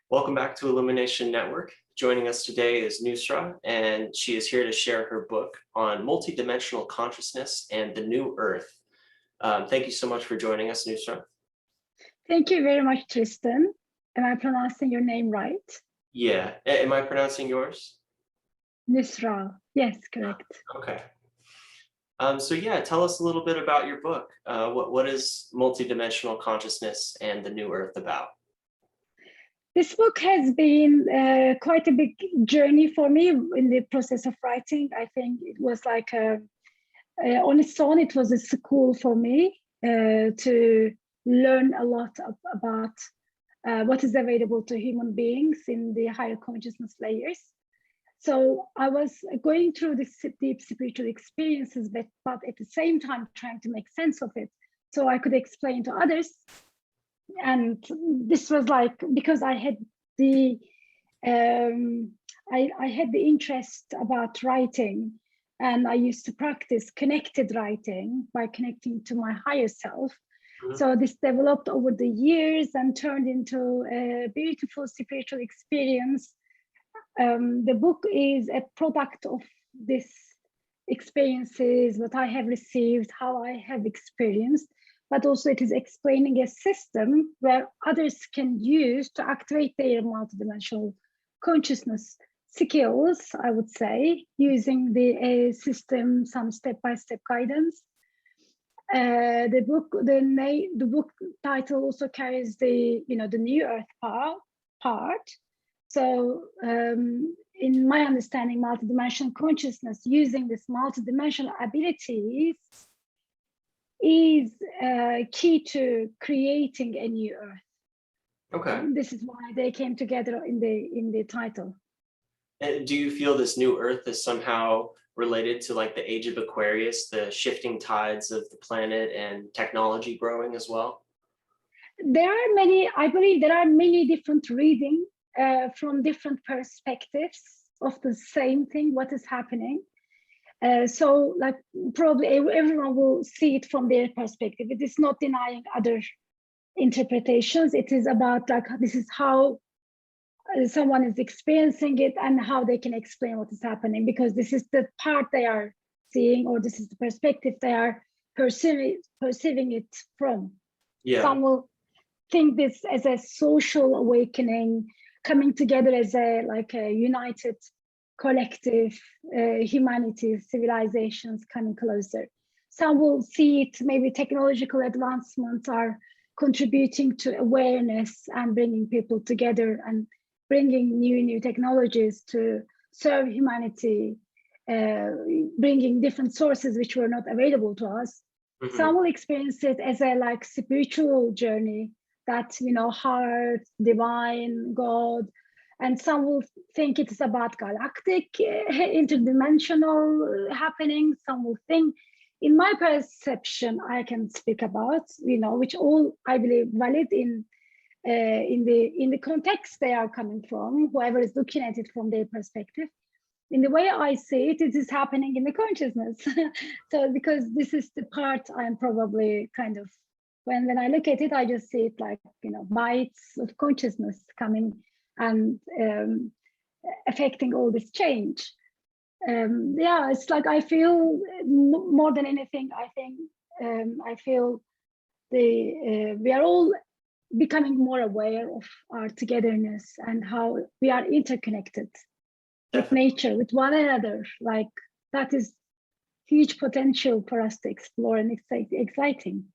Welcome back to IllumiNation Network. Joining us today is Nusra, and she is here to share her book on multidimensional consciousness and the new Earth. Thank you so much for joining us, Nusra. Thank you very much, Tristan. Am I pronouncing your name right? Yeah. Am I pronouncing yours? Nusra. Yes, correct. Okay. So yeah, tell us a little bit about your book. What is multidimensional consciousness and the new Earth about? This book has been quite a big journey for me in the process of writing. I think it was like on its own, it was a school for me to learn a lot about what is available to human beings in the higher consciousness layers. So I was going through this deep spiritual experiences, but at the same time trying to make sense of it so I could explain to others. And this was like, because I had the I had the interest about writing, and I used to practice connected writing by connecting to my higher self. So this developed over the years and turned into a beautiful spiritual experience. The book is a product of this experiences, what I have received, how I have experienced, but also it is explaining a system where others can use to activate their multidimensional consciousness skills, I would say, using the system, some step-by-step guidance. The book title also carries the new Earth part. So in my understanding, multidimensional consciousness using this multidimensional abilities is key to creating a new Earth. Okay. This is why they came together in the title. And do you feel this new Earth is somehow related to like the age of Aquarius, the shifting tides of the planet and technology growing as well? I believe there are many different readings from different perspectives of the same thing, what is happening. So like probably everyone will see it from their perspective. It is not denying other interpretations. It is about like, this is how someone is experiencing it and how they can explain what is happening, because this is the part they are seeing, or this is the perspective they are perceiving it from. Yeah. Some will think this as a social awakening, coming together as a united collective humanity, civilizations coming closer. Some will see it, maybe technological advancements are contributing to awareness and bringing people together and bringing new technologies to serve humanity, bringing different sources which were not available to us. Mm-hmm. Some will experience it as a spiritual journey, that heart, divine, God, and some will think it's about galactic, interdimensional happenings. Some will think, in my perception, I can speak about, which all I believe valid in the context they are coming from, whoever is looking at it from their perspective. In the way I see it, it is happening in the consciousness. So because this is the part I'm probably kind of, when I look at it, I just see it like, bites of consciousness coming and affecting all this change. Yeah, it's like I feel more than anything, I think I feel we are all becoming more aware of our togetherness and how we are interconnected with nature, with one another. Like that is huge potential for us to explore, and it's exciting.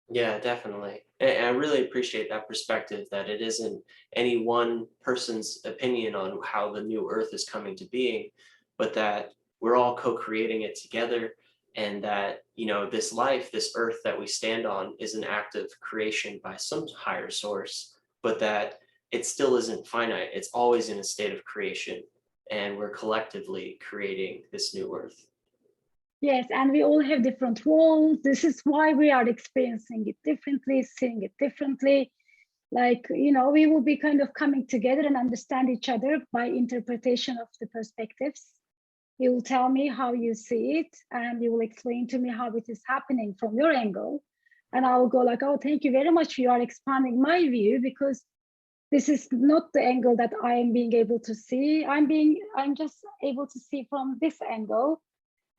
Yeah, definitely. And I really appreciate that perspective, that it isn't any one person's opinion on how the new Earth is coming to being, but that we're all co-creating it together, and that, this life, this Earth that we stand on is an act of creation by some higher source, but that it still isn't finite. It's always in a state of creation, and we're collectively creating this new Earth. Yes, and we all have different roles. This is why we are experiencing it differently, seeing it differently. Like, we will be kind of coming together and understand each other by interpretation of the perspectives. You will tell me how you see it, and you will explain to me how it is happening from your angle. And I will go like, oh, thank you very much. You are expanding my view, because this is not the angle that I am being able to see. I'm just able to see from this angle,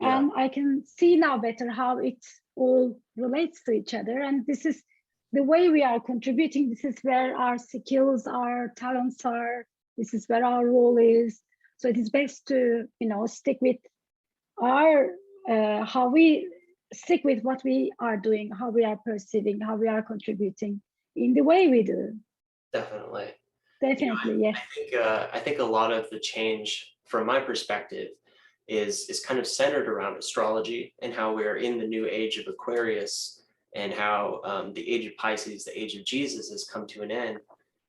Yeah, and I can see now better how it all relates to each other. And this is the way we are contributing. This is where our skills, our talents are. This is where our role is. So it is best to, stick with our how we stick with what we are doing, how we are perceiving, how we are contributing in the way we do. definitely. Definitely, yes. I think a lot of the change from my perspective is kind of centered around astrology and how we're in the new age of Aquarius, and how the age of Pisces, the age of Jesus, has come to an end.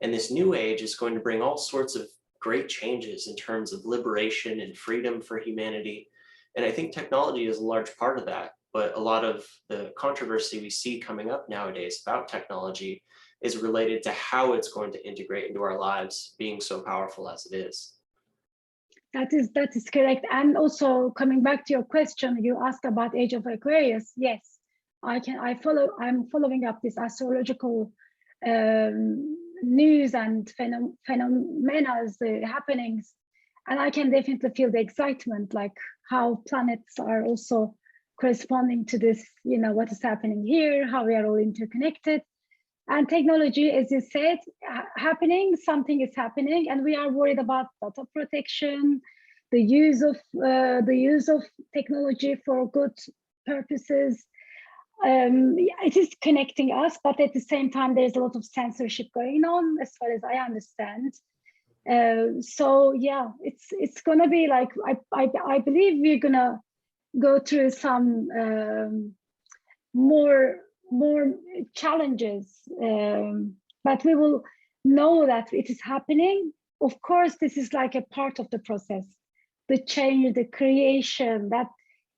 And this new age is going to bring all sorts of great changes in terms of liberation and freedom for humanity. And I think technology is a large part of that. But a lot of the controversy we see coming up nowadays about technology is related to how it's going to integrate into our lives, being so powerful as it is. That is correct. And also coming back to your question, you asked about Age of Aquarius. Yes, I'm following up this astrological news and phenomena happenings, and I can definitely feel the excitement, like how planets are also corresponding to this, what is happening here, how we are all interconnected. And technology, as you said, something is happening, and we are worried about data protection, the use of technology for good purposes. It is connecting us, but at the same time, there's a lot of censorship going on, as far as I understand. So yeah, it's gonna be like, I believe we're gonna go through some more challenges, but we will know that it is happening. Of course, this is like a part of the process. The change, the creation, that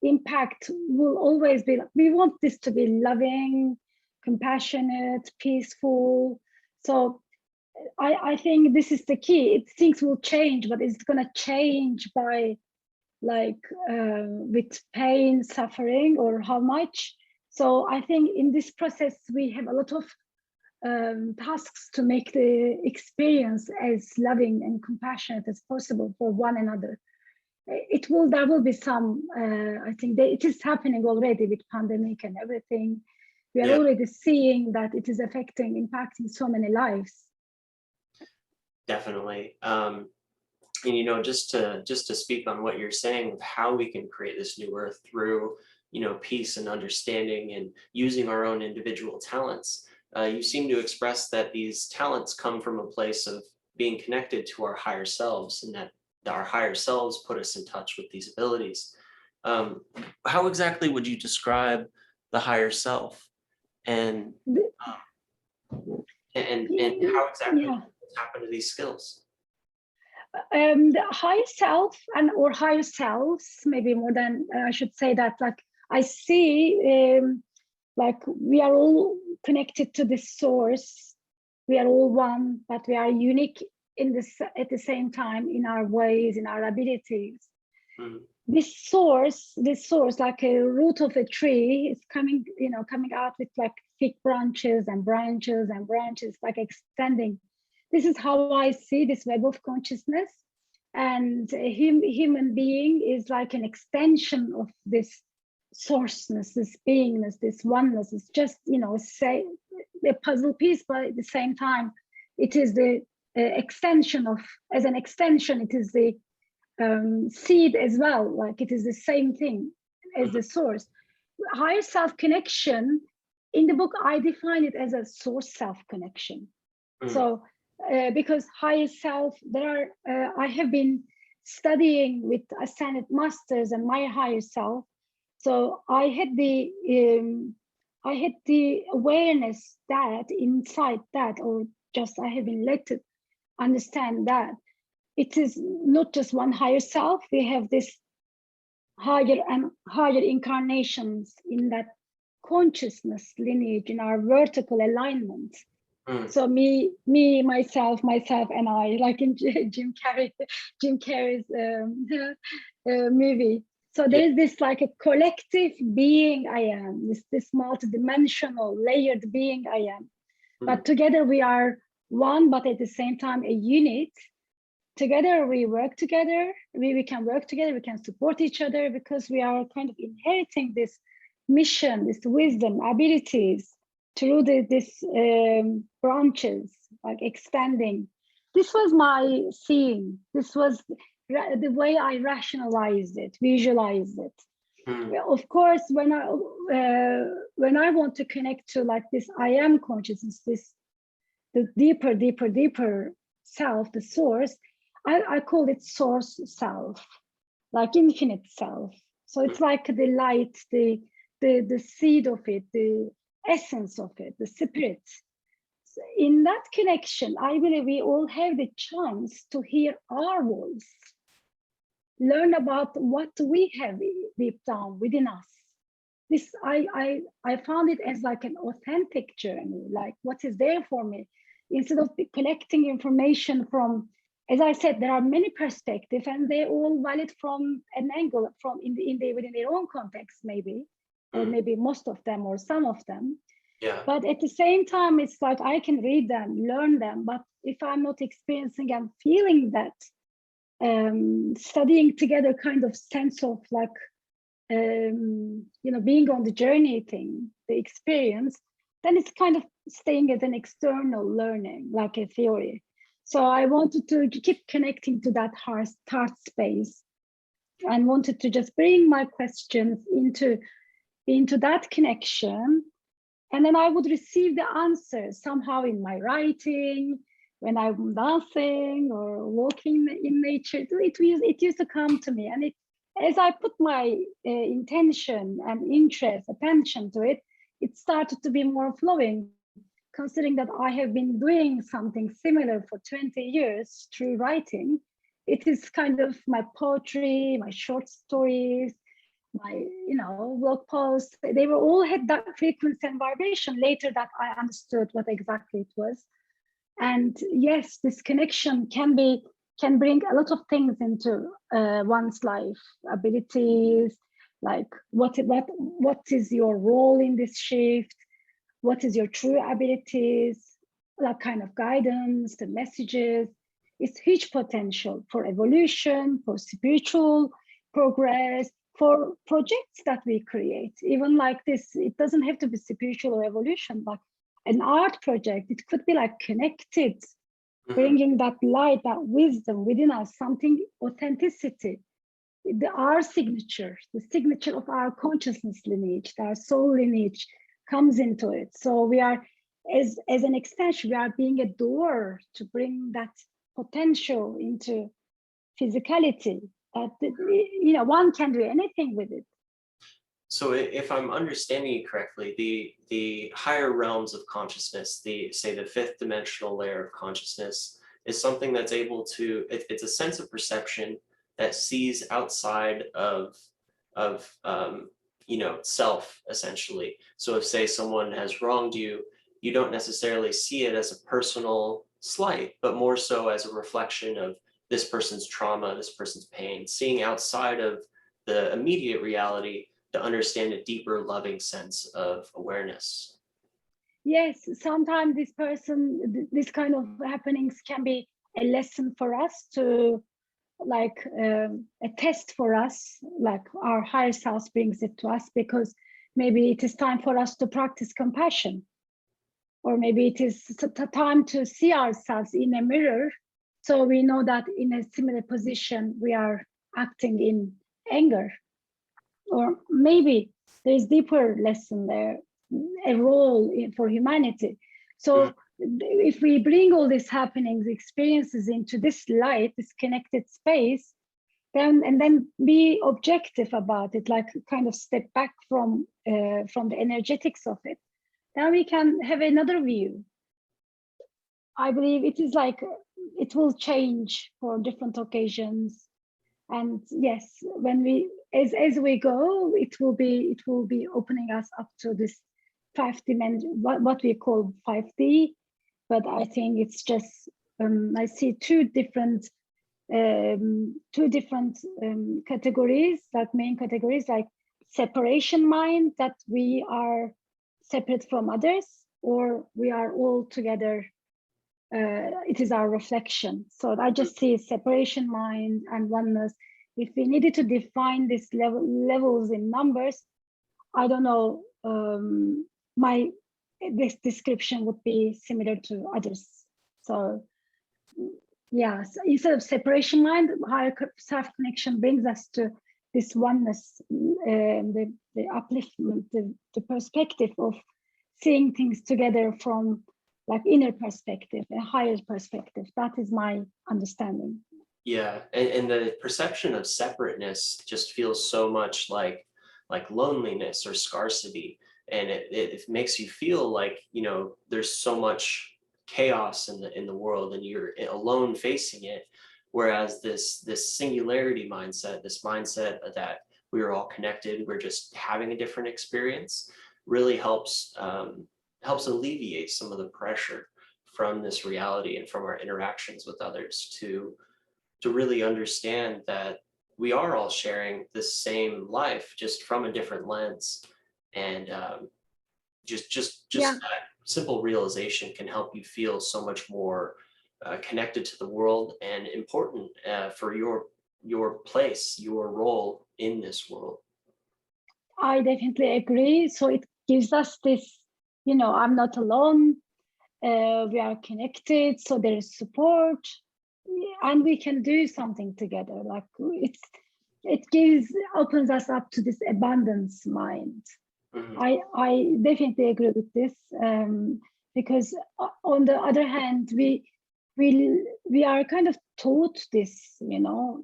impact will always be, we want this to be loving, compassionate, peaceful. So I think this is the key. Things will change, but it's going to change by with pain, suffering, or how much. So I think in this process, we have a lot of tasks to make the experience as loving and compassionate as possible for one another. There will be some, I think it is happening already with pandemic and everything. We are already seeing that it is impacting so many lives. Definitely. And just to speak on what you're saying of how we can create this new earth through peace and understanding and using our own individual talents, you seem to express that these talents come from a place of being connected to our higher selves, and that our higher selves put us in touch with these abilities. How exactly would you describe the higher self, and how exactly happen to these skills? The higher self or higher selves, maybe more than I should say that, like I see, like we are all connected to this source. We are all one, but we are unique at the same time in our ways, in our abilities. This source, like a root of a tree, is coming out with like thick branches and branches and branches, like extending. This is how I see this web of consciousness, and a human being is like an extension of this sourceness, this beingness, this oneness. It's just say a puzzle piece, but at the same time, it is the extension of, as an extension, it is the seed as well. Like it is the same thing as the source. Higher self connection, in the book, I define it as a source self connection. So because higher self, I have been studying with ascended masters and my higher self. So I had the awareness that inside that, or just I have been led to understand that it is not just one higher self. We have this higher and higher incarnations in that consciousness lineage, in our vertical alignment. So me, myself, and I, like in Jim Carrey's movie. So there's this like a collective being I am, this multidimensional layered being I am. But together we are one, but at the same time a unit. Together we work together, we can work together, we can support each other, because we are kind of inheriting this mission, this wisdom, abilities through this branches, like expanding. This was my seeing. This was the way I rationalized it, visualized it. Well, of course, when I want to connect to like this I am consciousness, the deeper self, the source, I call it source self, like infinite self. So it's like the light, the seed of it, the essence of it, the spirit. So in that connection, I believe we all have the chance to hear our voice, learn about what we have deep down within us. This I found it as like an authentic journey, like what is there for me, instead of collecting information from, as I said, there are many perspectives and they're all valid from an angle, from within their own context, maybe, or maybe most of them or some of them. Yeah. But at the same time, it's like I can read them, learn them, but if I'm not experiencing and feeling that, studying together kind of sense of like, being on the journey thing, the experience, then it's kind of staying as an external learning, like a theory. So I wanted to keep connecting to that heart space, and wanted to just bring my questions into that connection. And then I would receive the answers somehow in my writing, when I'm dancing or walking in nature. It used to come to me, and as I put my intention and interest, attention to it, it started to be more flowing, considering that I have been doing something similar for 20 years through writing. It is kind of my poetry, my short stories, my blog posts. They were all had that frequency and vibration. Later that I understood what exactly it was. And yes, this connection can bring a lot of things into one's life, abilities, like what is your role in this shift, what is your true abilities, that kind of guidance, the messages. It's huge potential for evolution, for spiritual progress, for projects that we create. Even like this, it doesn't have to be spiritual or evolution, but an art project, it could be like connected, bringing that light, that wisdom within us, something authenticity, our signature, the signature of our consciousness lineage, our soul lineage comes into it. So we are, as an extension, we are being a door to bring that potential into physicality. That one can do anything with it. So if I'm understanding you correctly, the higher realms of consciousness, the fifth dimensional layer of consciousness, is something that's able to, it's a sense of perception that sees outside of self, essentially. So if, say, someone has wronged you, you don't necessarily see it as a personal slight, but more so as a reflection of this person's trauma, this person's pain, seeing outside of the immediate reality to understand a deeper, loving sense of awareness. Yes, sometimes this kind of happenings can be a lesson for us to, like a test for us, like our higher self brings it to us, because maybe it is time for us to practice compassion, or maybe it is time to see ourselves in a mirror, so we know that in a similar position we are acting in anger, or maybe there's deeper lesson there, a role for humanity. So if we bring all these happenings, experiences into this light, this connected space, then be objective about it, like kind of step back from the energetics of it, then we can have another view. I believe it is like it will change for different occasions. And yes, when we as we go, it will be opening us up to this 5D, what we call 5D. But I think it's just I see two different categories, like main categories, like separation mind, that we are separate from others, or we are all together it is our reflection. So I just see separation mind and oneness. If we needed to define these levels in numbers, I don't know, this description would be similar to others. So yeah, so instead of separation mind, higher self-connection brings us to this oneness, the upliftment, the perspective of seeing things together from like inner perspective, a higher perspective. That is my understanding. Yeah, and the perception of separateness just feels so much like loneliness or scarcity, and it makes you feel like, you know, there's so much chaos in the world and you're alone facing it. Whereas this singularity mindset, this mindset that we are all connected, we're just having a different experience, really helps helps alleviate some of the pressure from this reality and from our interactions with others to really understand that we are all sharing the same life, just from a different lens. And just Yeah. that simple realization can help you feel so much more connected to the world and important for your place, your role in this world. I definitely agree. So it gives us this, you know, I'm not alone. We are connected, so there is support, and we can do something together. Like it opens us up to this abundance mind. Mm-hmm. I definitely agree with this, because on the other hand, we are kind of taught this, you know,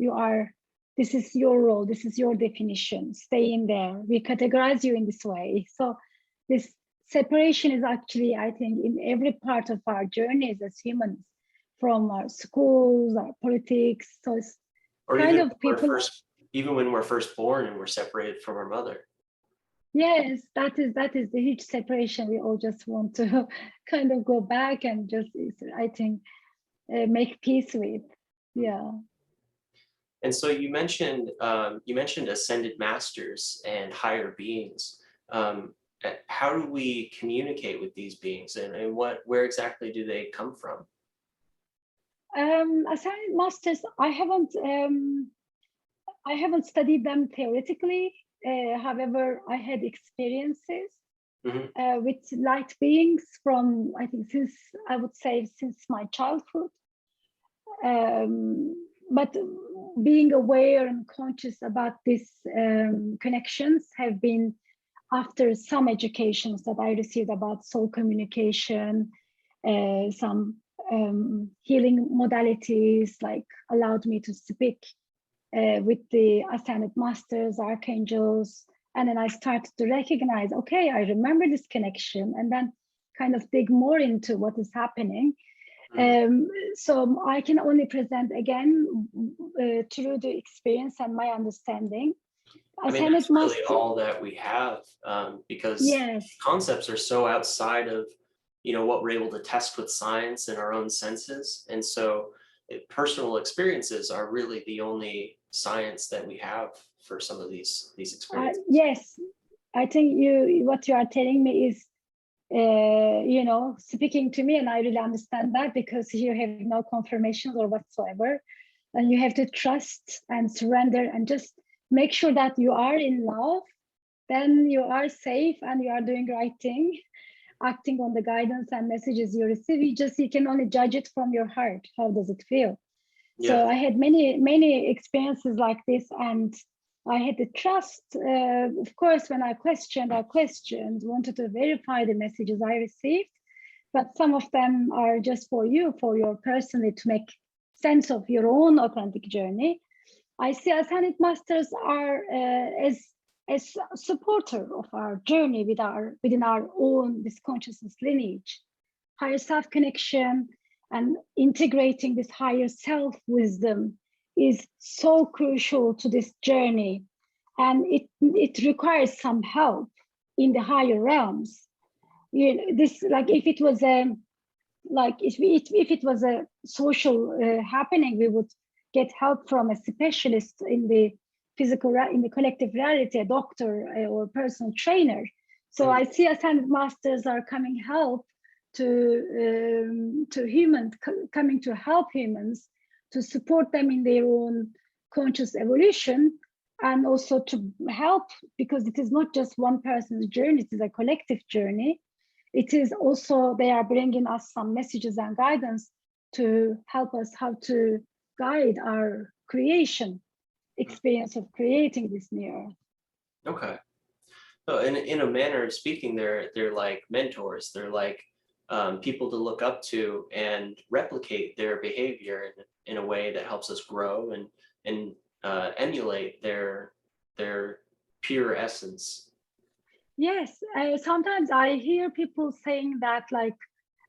this is your role, this is your definition, stay in there. We categorize you in this way. So this separation is actually, I think, in every part of our journeys as humans, from our schools, our politics. So it's Or kind of people. Even when we're first born and we're separated from our mother. Yes, that is the huge separation. We all just want to kind of go back and just, I think, make peace with. Yeah. And so you mentioned ascended masters and higher beings. How do we communicate with these beings, and where exactly do they come from? Ascended masters, I haven't studied them theoretically. However, I had experiences with light beings from, I think, since my childhood. But being aware and conscious about these connections have been after some educations that I received about soul communication, some healing modalities, like allowed me to speak with the ascended masters, archangels. And then I started to recognize, okay, I remember this connection, and then kind of dig more into what is happening. So I can only present again through the experience and my understanding. I mean, that's really all that we have, because yes, concepts are so outside of, you know, what we're able to test with science and our own senses. And so personal experiences are really the only science that we have for some of these experiences. Yes, I think what you are telling me is, you know, speaking to me, and I really understand that, because you have no confirmations or whatsoever, and you have to trust and surrender and just make sure that you are in love, then you are safe and you are doing the right thing, acting on the guidance and messages you receive. You can only judge it from your heart. How does it feel? Yeah. So I had many experiences like this, and I had the trust. Of course, when I questioned, wanted to verify the messages I received, but some of them are just for you, for your personally, to make sense of your own authentic journey. I see ascended masters are as a supporter of our journey within our own this consciousness lineage, higher self connection, and integrating this higher self wisdom is so crucial to this journey, and it requires some help in the higher realms. You know, this, like, if it was a social happening, we would get help from a specialist in the collective reality, a doctor or personal trainer. So I see ascended masters are coming help to humans, coming to help humans, to support them in their own conscious evolution, and also to help, because it is not just one person's journey, it is a collective journey. It is also, they are bringing us some messages and guidance to help us how to guide our creation experience of creating this new earth. Okay. So in a manner of speaking, they're like mentors. They're like people to look up to and replicate their behavior in a way that helps us grow and emulate their pure essence. Yes, sometimes I hear people saying that, like,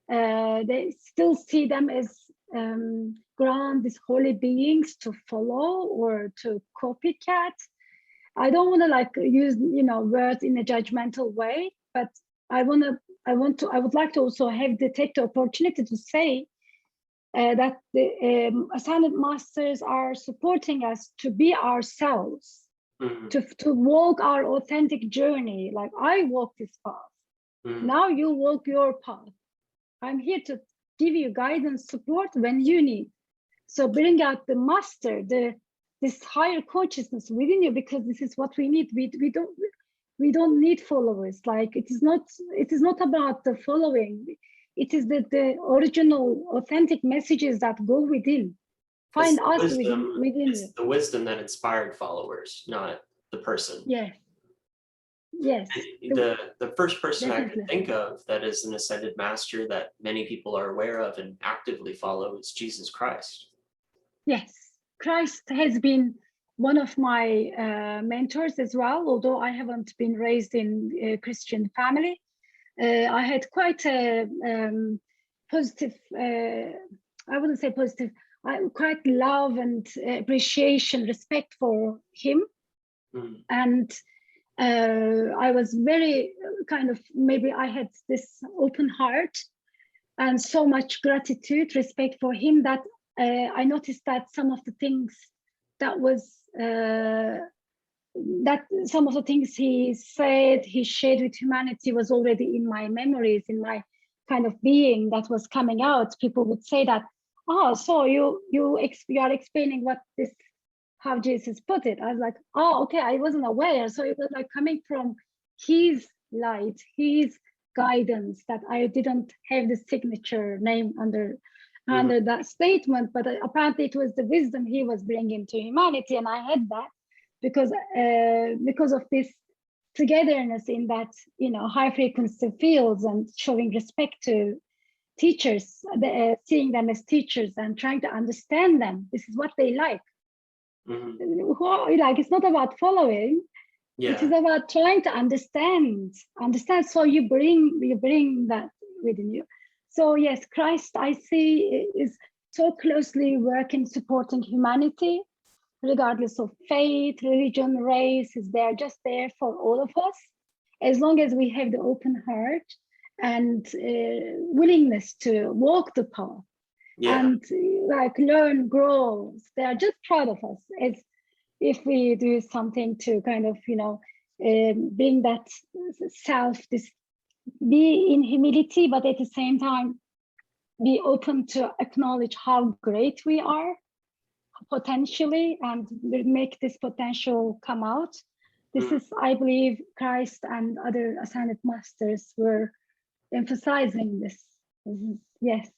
they still see them as grand, these holy beings to follow or to copycat. I don't want to like use, you know, words in a judgmental way, but I would like to also take the opportunity to say that the ascended masters are supporting us to be ourselves, to walk our authentic journey. Like, I walk this path. Now you walk your path. I'm here to give you guidance, support when you need. So bring out the master, this higher consciousness within you, because this is what we need. We don't need followers. Like, it is not about the following. It is the original authentic messages that go within. Find us within it's you. the wisdom that inspired followers, not the person. Yes. Yes. The first person Definitely. I can think of that is an ascended master that many people are aware of and actively follow is Jesus Christ. Yes, Christ has been one of my mentors as well, although I haven't been raised in a Christian family. I had quite a positive, I wouldn't say positive, quite love and appreciation, respect for him. And I was very kind of, maybe I had this open heart and so much gratitude, respect for him, that I noticed that some of the things some of the things he said, he shared with humanity was already in my memories, in my kind of being that was coming out. People would say that, oh, so you are explaining what this, how Jesus put it. I was like, oh, okay, I wasn't aware. So it was like coming from his light, his guidance, that I didn't have the signature name under that statement, but apparently it was the wisdom he was bringing to humanity, and I had that because of this togetherness in that, you know, high frequency fields, and showing respect to teachers, seeing them as teachers and trying to understand them. This is what they like. Like, it's not about following. Yeah. It is about trying to understand. So you bring that within you. So yes, Christ, I see, is so closely working, supporting humanity, regardless of faith, religion, race. Is there, just there for all of us, as long as we have the open heart and willingness to walk the path. Yeah. And like learn, grow. They are just proud of us as if we do something to kind of, you know, bring that self, this, be in humility, but at the same time be open to acknowledge how great we are potentially, and make this potential come out. This is, I believe, Christ and other ascended masters were emphasizing this. Yes.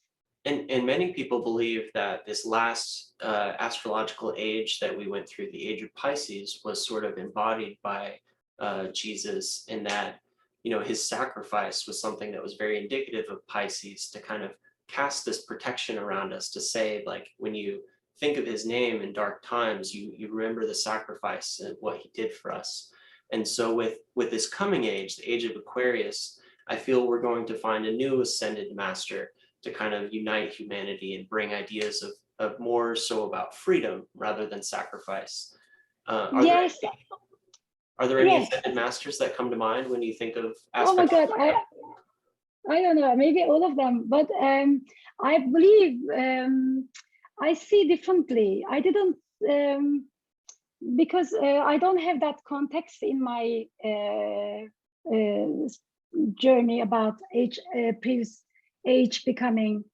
And many people believe that this last astrological age that we went through, the age of Pisces, was sort of embodied by Jesus, in that, you know, his sacrifice was something that was very indicative of Pisces, to kind of cast this protection around us, to say, like, when you think of his name in dark times, you remember the sacrifice and what he did for us. And so with this coming age, the age of Aquarius, I feel we're going to find a new ascended master to kind of unite humanity and bring ideas of more so about freedom rather than sacrifice. Yes. Are there any ascended masters that come to mind when you think of aspects? Oh my God, I don't know, maybe all of them, but I believe I see differently. I didn't, because I don't have that context in my journey about previous age becoming,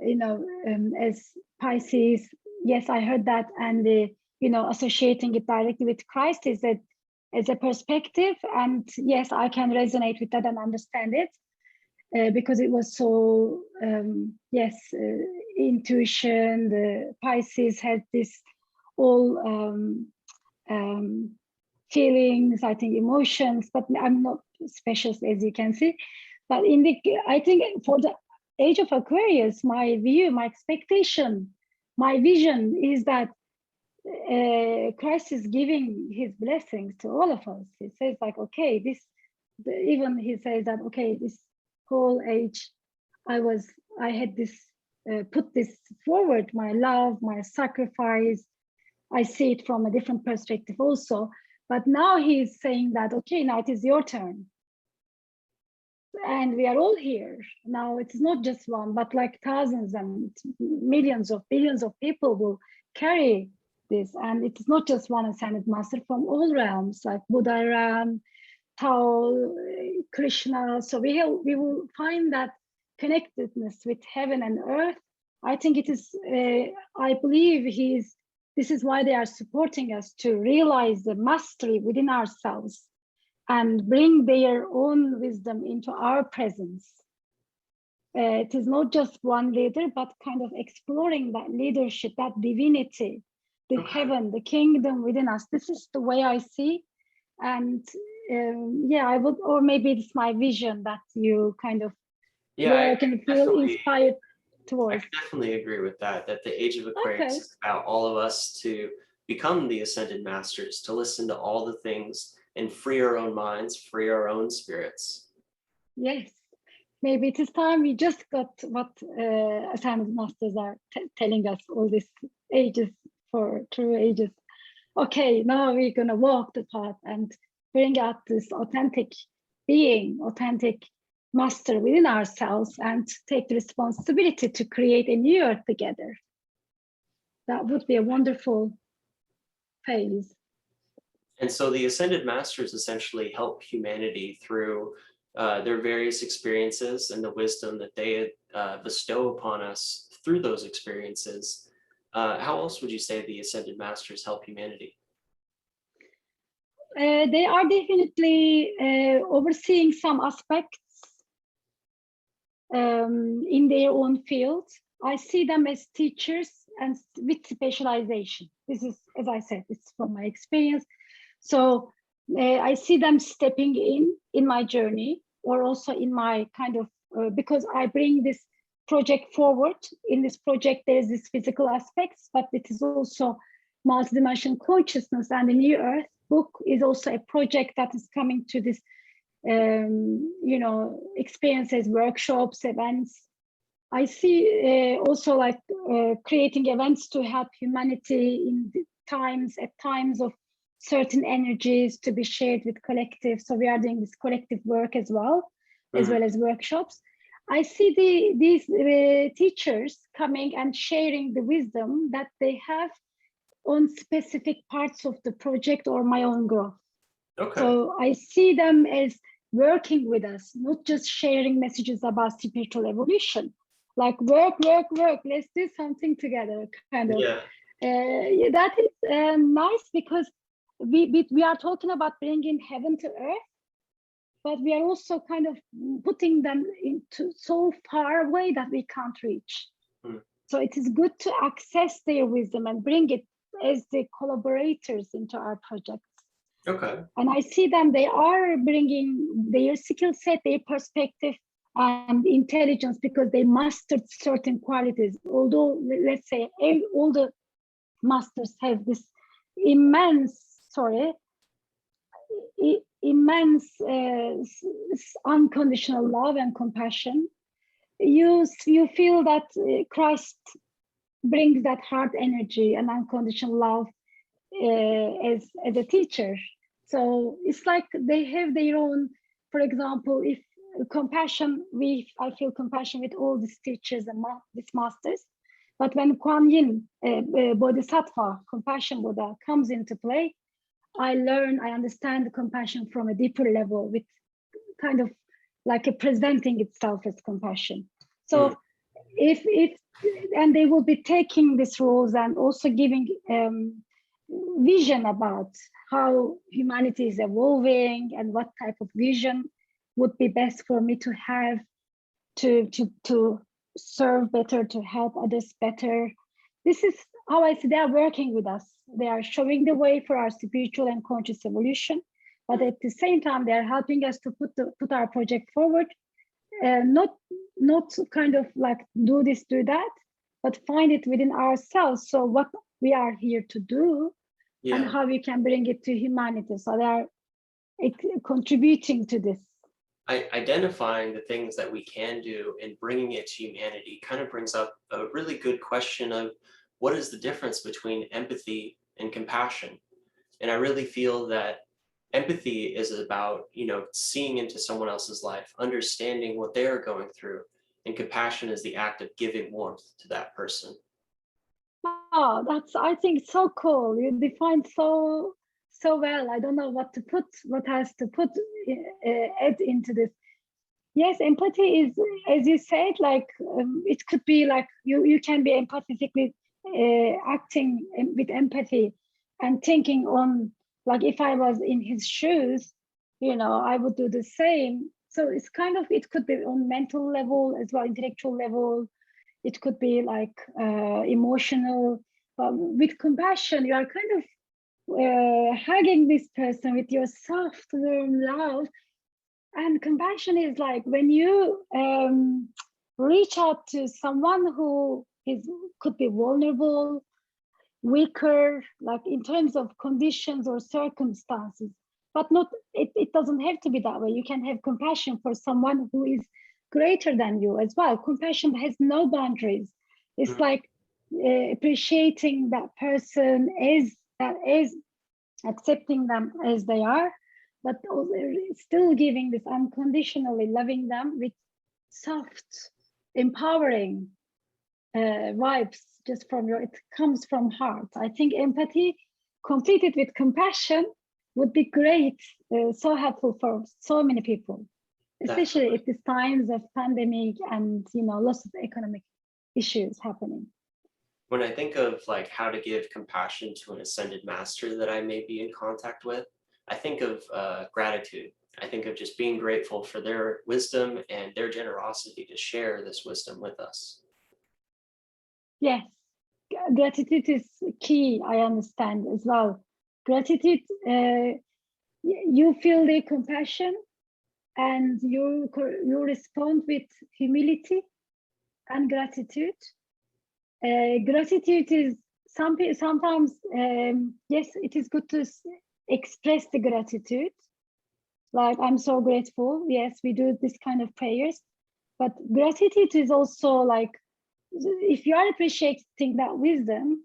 as Pisces. Yes, I heard that, and associating it directly with Christ is that as a perspective, and yes, I can resonate with that and understand it. Because it was so, yes, intuition, the Pisces had this all feelings, I think emotions, but I'm not special as you can see. But I think for the age of Aquarius, my view, my expectation, my vision is that Christ is giving his blessings to all of us. He says like, okay, even he says that, okay, this whole age, I had this, put this forward, my love, my sacrifice. I see it from a different perspective also. But now he's saying that, okay, now it is your turn. And we are all here. Now it's not just one, but like thousands and millions of billions of people will carry this. And it's not just one ascended master from all realms, like Buddha realm, Tao, Krishna. So we will find that connectedness with heaven and earth. I think it is, I believe this is why they are supporting us to realize the mastery within ourselves and bring their own wisdom into our presence. It is not just one leader, but kind of exploring that leadership, that divinity, the heaven, the kingdom within us. This is the way I see. And yeah, I would, or maybe it's my vision that you kind of work and feel inspired towards. I definitely agree with that the age of Aquarius is about all of us to become the ascended masters, to listen to all the things and free our own minds, free our own spirits. Yes, maybe it is time. We just got what ascended masters are telling us all these ages, for true ages. Okay, now we're gonna walk the path and bring out this authentic being, authentic master within ourselves, and take the responsibility to create a new earth together. That would be a wonderful phase. And so the ascended masters essentially help humanity through their various experiences and the wisdom that they bestow upon us through those experiences. How else would you say the ascended masters help humanity? They are definitely overseeing some aspects in their own field. I see them as teachers and with specialization. This is, as I said, it's from my experience. So I see them stepping in my journey, or also in my kind of, because I bring this project forward. In this project, there is this physical aspects, but it is also multidimensional consciousness, and the New Earth book is also a project that is coming to this, experiences, workshops, events. I see also like creating events to help humanity in at times of certain energies to be shared with collective. So we are doing this collective work as well, as well as workshops. I see these teachers coming and sharing the wisdom that they have on specific parts of the project or my own growth. Okay. So I see them as working with us, not just sharing messages about spiritual evolution, like work, let's do something together, kind of. Yeah. That is nice, because we are talking about bringing heaven to earth, but we are also kind of putting them into so far away that we can't reach. So it is good to access their wisdom and bring it as the collaborators into our projects. Okay. And I see them, they are bringing their skill set, their perspective and intelligence, because they mastered certain qualities. Although, let's say, all the masters have this immense unconditional love and compassion. You feel that Christ brings that heart energy and unconditional love as a teacher. So it's like they have their own, for example, if compassion, I feel compassion with all these teachers and these masters. But when Kuan Yin, Bodhisattva, compassion Buddha, comes into play, I understand the compassion from a deeper level, with kind of like presenting itself as compassion. So if and they will be taking these roles and also giving vision about how humanity is evolving and what type of vision would be best for me to have to serve better, to help others better. This is how I see they are working with us. They are showing the way for our spiritual and conscious evolution, but at the same time, they are helping us to put our project forward. Not kind of like do this, do that, but find it within ourselves. So what we are here to do and how we can bring it to humanity. So they are contributing to this. Identifying the things that we can do and bringing it to humanity kind of brings up a really good question of what is the difference between empathy and compassion? And I really feel that empathy is about, seeing into someone else's life, understanding what they're going through, and compassion is the act of giving warmth to that person. Oh, that's, I think, so cool. You defined so well. I don't know what has to put add into this. Yes, empathy is, as you said, like it could be like you can be empathetically acting with empathy and thinking on, like, if I was in his shoes, I would do the same. So it's kind of, it could be on mental level as well, intellectual level. It could be like emotional. With compassion, you are kind of hugging this person with your soft, warm love. And compassion is like when you reach out to someone who could be vulnerable, weaker, like in terms of conditions or circumstances, but not, it doesn't have to be that way. You can have compassion for someone who is greater than you as well. Compassion has no boundaries. It's like appreciating that person is accepting them as they are, but still giving this unconditionally, loving them with soft, empowering vibes just from it comes from heart. I think empathy completed with compassion would be great, so helpful for so many people, especially at these times of pandemic and lots of economic issues happening. When I think of like how to give compassion to an ascended master that I may be in contact with, I think of gratitude. I think of just being grateful for their wisdom and their generosity to share this wisdom with us. Yes, gratitude is key, I understand as well. Gratitude, you feel the compassion and you respond with humility and gratitude. Gratitude is sometimes, yes, it is good to express the gratitude. Like, I'm so grateful. Yes, we do this kind of prayers, but gratitude is also like, if you are appreciating that wisdom,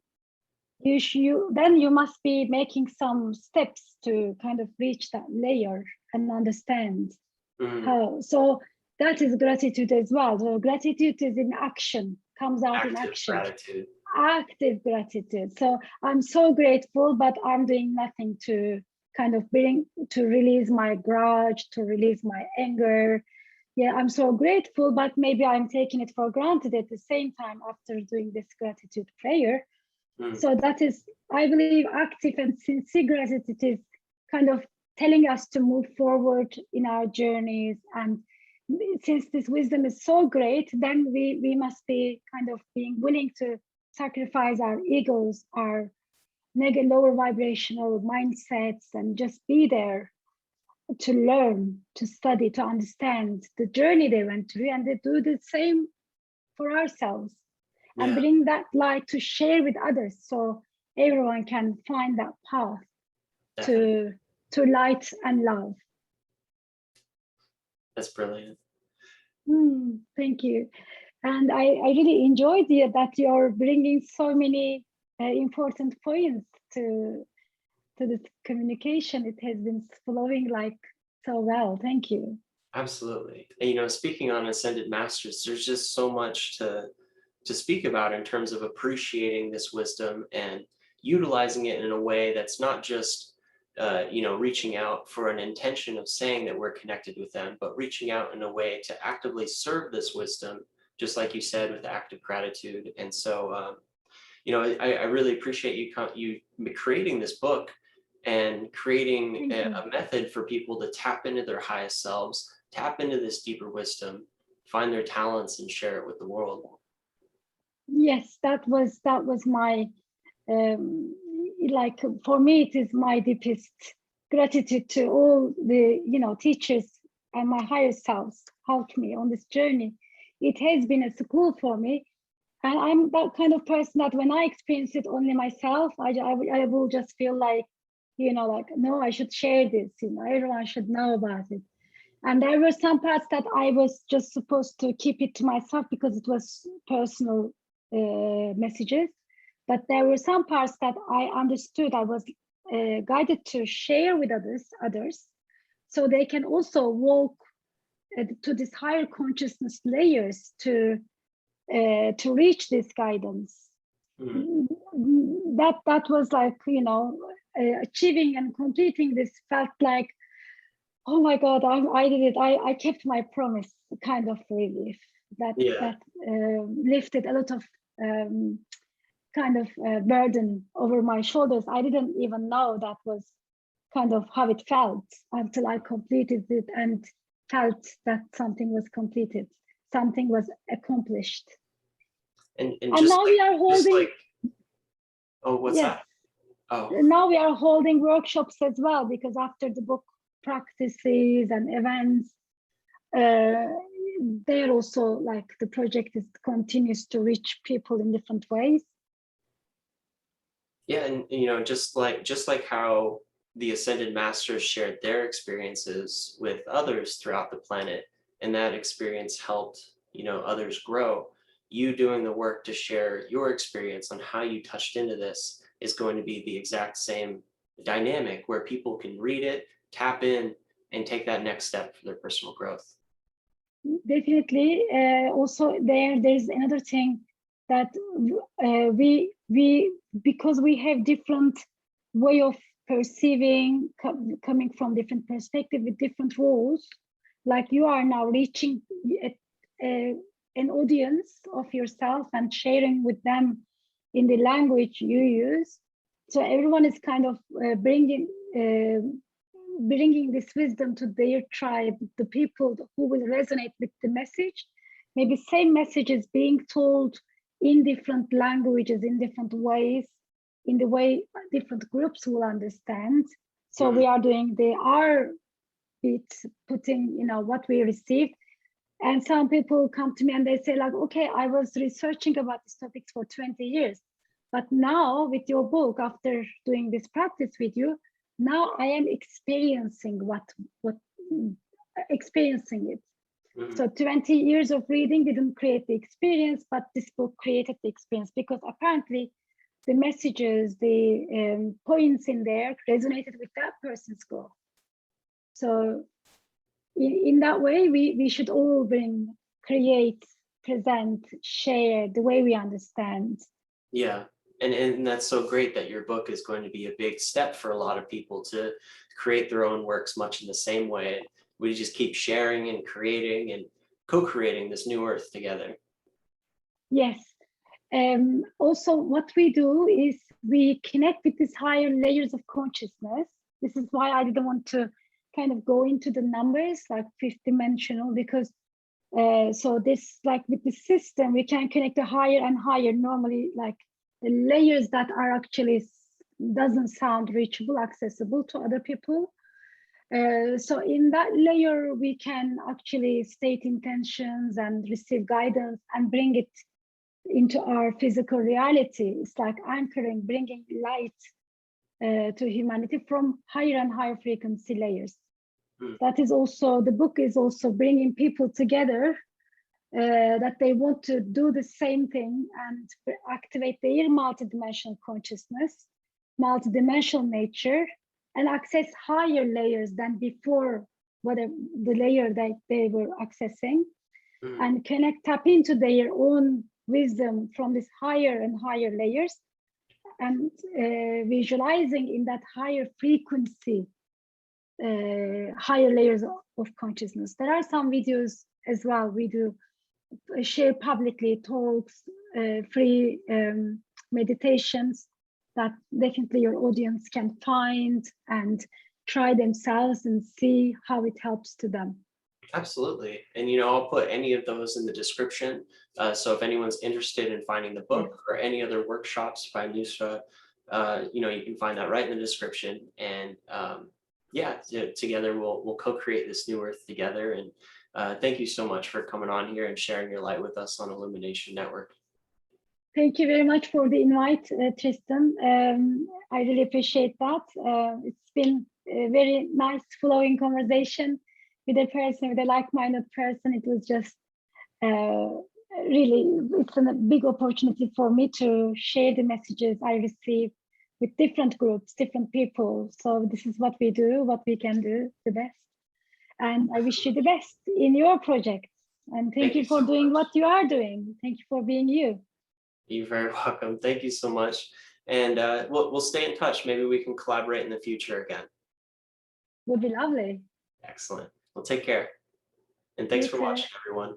then you must be making some steps to kind of reach that layer and understand how. So that is gratitude as well. So gratitude is in action, comes out in action. Gratitude. Active gratitude. So I'm so grateful, but I'm doing nothing to kind of to release my grudge, to release my anger. Yeah, I'm so grateful, but maybe I'm taking it for granted at the same time after doing this gratitude prayer. So that is, I believe, active and sincere gratitude is kind of telling us to move forward in our journeys. And since this wisdom is so great, then we must be kind of being willing to sacrifice our egos, our lower vibrational mindsets, and just be there to learn, to study, to understand the journey they went through, and they do the same for ourselves. And bring that light to share with others, so everyone can find that path to light and love. That's brilliant. Thank you. And I really enjoyed that you're bringing so many important points to this communication. It has been flowing like so well. Thank you. Absolutely. And speaking on ascended masters, there's just so much to speak about in terms of appreciating this wisdom and utilizing it in a way that's not just reaching out for an intention of saying that we're connected with them, but reaching out in a way to actively serve this wisdom just like you said, with active gratitude. And so, you know, I really appreciate you creating this book and creating a method for people to tap into their highest selves, tap into this deeper wisdom, find their talents and share it with the world. Yes, that was my like, for me, it is my deepest gratitude to all the, you know, teachers and my higher selves helped me on this journey. It has been a school for me, and I'm that kind of person that when I experience it only myself, I will just feel like, you know, like, no, I should share this, you know, everyone should know about it. And there were some parts that I was just supposed to keep it to myself because it was personal messages. But there were some parts that I understood, I was guided to share with others, so they can also walk to this higher consciousness layers to reach this guidance. That was like, you know, achieving and completing this felt like, oh my God, I did it. I kept my promise, kind of relief that lifted a lot of kind of burden over my shoulders. I didn't even know that was kind of how it felt until I completed it and felt that something was completed, something was accomplished. And now we are holding. Oh, what's that? Oh. Now we are holding workshops as well, because after the book practices and events, they're also like, the project continues to reach people in different ways. Yeah, and you know, just like how the Ascended Masters shared their experiences with others throughout the planet, and that experience helped, you know, others grow. You doing the work to share your experience on how you touched into this is going to be the exact same dynamic, where people can read it, tap in, and take that next step for their personal growth. Definitely. Also, there's another thing that we because we have different way of perceiving, coming from different perspective with different roles. Like, you are now reaching an audience of yourself and sharing with them in the language you use. So everyone is kind of bringing this wisdom to their tribe, the people who will resonate with the message. Maybe same message is being told in different languages, in different ways, in the way different groups will understand. So we are doing our bit, putting, you know, what we received. And some people come to me and they say like, okay, I was researching about this topic for 20 years, but now with your book, after doing this practice with you, now I am experiencing experiencing it. So 20 years of reading didn't create the experience, but this book created the experience, because apparently the messages, the points in there resonated with that person's goal. So in that way, we should all create, present, share the way we understand. Yeah. And that's so great that your book is going to be a big step for a lot of people to create their own works much in the same way. We just keep sharing and creating and co-creating this new earth together. Yes. Also, what we do is we connect with these higher layers of consciousness. This is why I didn't want to kind of go into the numbers like fifth dimensional, because so this, like with the system, we can connect to higher and higher. Normally, like the layers that are actually doesn't sound reachable, accessible to other people. So in that layer, we can actually state intentions and receive guidance and bring it into our physical reality. It's like anchoring, bringing light to humanity from higher and higher frequency layers. That is also, the book is also bringing people together that they want to do the same thing and activate their multidimensional consciousness, multidimensional nature, and access higher layers than before, whatever the layer that they were accessing, and tap into their own wisdom from this higher and higher layers, and visualizing in that higher frequency, higher layers of consciousness. There are some videos as well we do share publicly talks, free meditations that definitely your audience can find and try themselves and see how it helps to them. Absolutely. And, you know, I'll put any of those in the description. So if anyone's interested in finding the Yes. book or any other workshops by Nusra, you know, you can find that right in the description. And yeah, together we'll co-create this new earth together. And thank you so much for coming on here and sharing your light with us on IllumiNation Network. Thank you very much for the invite, Tristan. I really appreciate that. It's been a very nice flowing conversation with a person, with a like-minded person. It was just really, it's a big opportunity for me to share the messages I receive with different groups, different people. So this is what we do, what we can do the best. And I wish you the best in your project. And thank you for so doing much. what you are doing. Thank you for being you. You're very welcome. Thank you so much. And we'll stay in touch. Maybe we can collaborate in the future again. Would be lovely. Excellent. Well, take care. And thanks You for too. watching, everyone.